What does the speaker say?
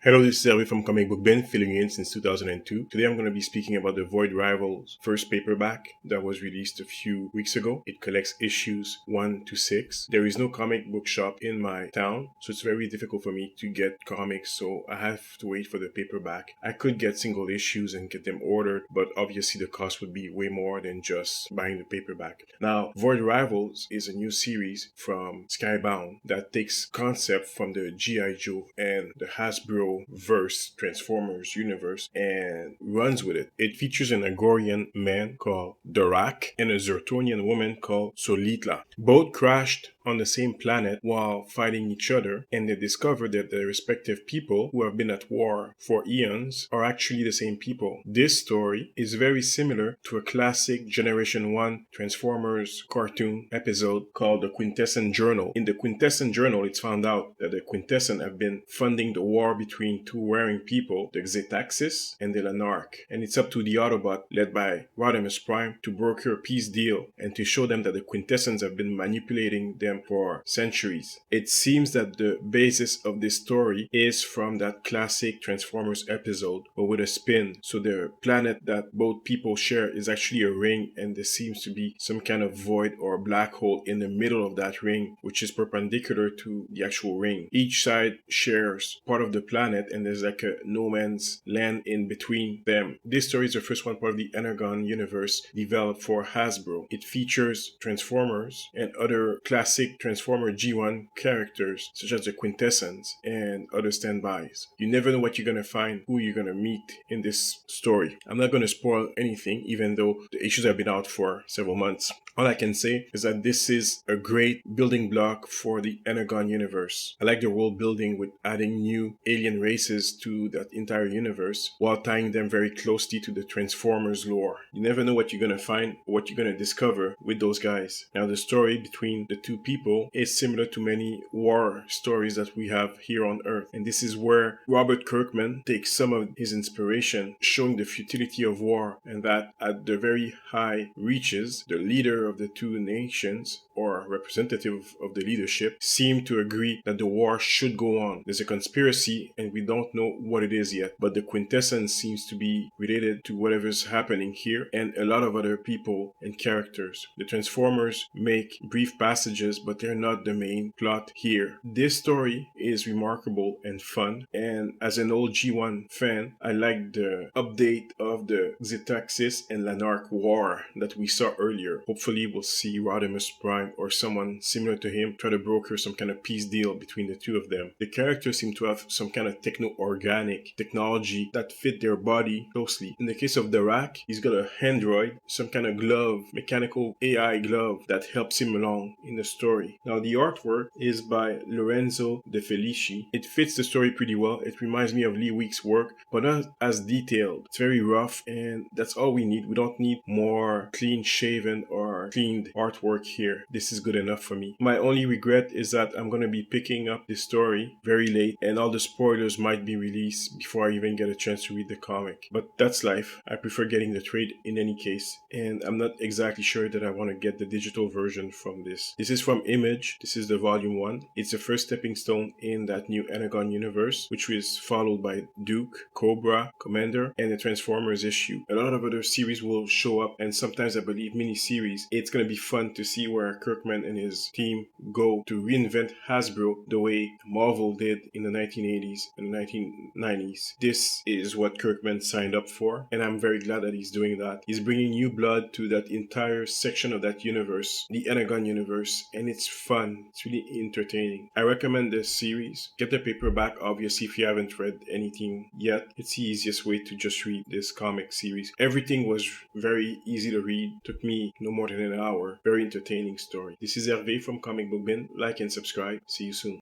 Hello, this is Hervé from Comic Book Bin, filling in since 2002. Today I'm going to be speaking about the Void Rivals first paperback that was released a few weeks ago. It collects issues 1 to 6. There is no comic book shop in my town, so it's very difficult for me to get comics, so I have to wait for the paperback. I could get single issues and get them ordered, but obviously the cost would be way more than just buying the paperback. Now, Void Rivals is a new series from Skybound that takes concept from the G.I. Joe and the Hasbro verse Transformers universe and runs with it. It features an Agorian man called Dorak and a Zertonian woman called Solitla. Both crashed on the same planet while fighting each other, and they discover that their respective people who have been at war for eons are actually the same people. This story is very similar to a classic Generation 1 Transformers cartoon episode called The Quintessence Journal. In the Quintessence Journal, it's found out that the Quintessence have been funding the war between two warring people, the Xetaxis and the Lanark, and it's up to the Autobot, led by Rodimus Prime, to broker a peace deal and to show them that the Quintessence have been manipulating them for centuries. It seems that the basis of this story is from that classic Transformers episode, but with a spin. So the planet that both people share is actually a ring, and there seems to be some kind of void or black hole in the middle of that ring, which is perpendicular to the actual ring. Each side shares part of the planet, and there's like a no man's land in between them. This story is the first one part of the Energon universe developed for Hasbro. It features Transformers and other classic Transformer G1 characters such as the Quintessence and other standbys. You never know what you're gonna find, who you're gonna meet in this story. I'm not gonna spoil anything, even though the issues have been out for several months. All I can say is that this is a great building block for the Energon universe. I like the world building with adding new alien races to that entire universe while tying them very closely to the Transformers lore. You never know what you're gonna find or what you're gonna discover with those guys. Now, the story between the two people is similar to many war stories that we have here on Earth, and this is where Robert Kirkman takes some of his inspiration, showing the futility of war, and that at the very high reaches, the leader of the two nations, or representative of the leadership, seem to agree that the war should go on. There's a conspiracy, and we don't know what it is yet, but the Quintessence seems to be related to whatever's happening here, and a lot of other people and characters. The Transformers make brief passages, but they're not the main plot here. This story is remarkable and fun, and as an old G1 fan, I like the update of the Xetaxis and Lanark war that we saw earlier. Hopefully we'll see Rodimus Prime or someone similar to him try to broker some kind of peace deal between the two of them. The characters seem to have some kind of techno-organic technology that fit their body closely. In the case of Darak, he's got a android, some kind of glove, mechanical AI glove that helps him along in the story. Now, the artwork is by Lorenzo De Felici. It fits the story pretty well. It reminds me of Lee Week's work, but not as detailed. It's very rough, and that's all we need. We don't need more clean shaven or cleaned artwork here. This is good enough for me. My only regret is that I'm going to be picking up this story very late, and all the spoilers might be released before I even get a chance to read the comic. But that's life. I prefer getting the trade in any case, and I'm not exactly sure that I want to get the digital version from this. This is from Image. This is the volume 1. It's the first stepping stone in that new Energon universe, which is followed by Duke, Cobra, Commander, and the Transformers issue. A lot of other series will show up, and sometimes I believe mini-series. It's going to be fun to see where Kirkman and his team go to reinvent Hasbro the way Marvel did in the 1980s and 1990s. This is what Kirkman signed up for, and I'm very glad that he's doing that. He's bringing new blood to that entire section of that universe, the Energon universe, and it's fun. It's really entertaining. I recommend this series. Get the paperback, obviously, if you haven't read anything yet. It's the easiest way to just read this comic series. Everything was very easy to read. Took me no more than an hour. Very entertaining story. This is Hervé from Comic Book Bin. Like and subscribe. See you soon.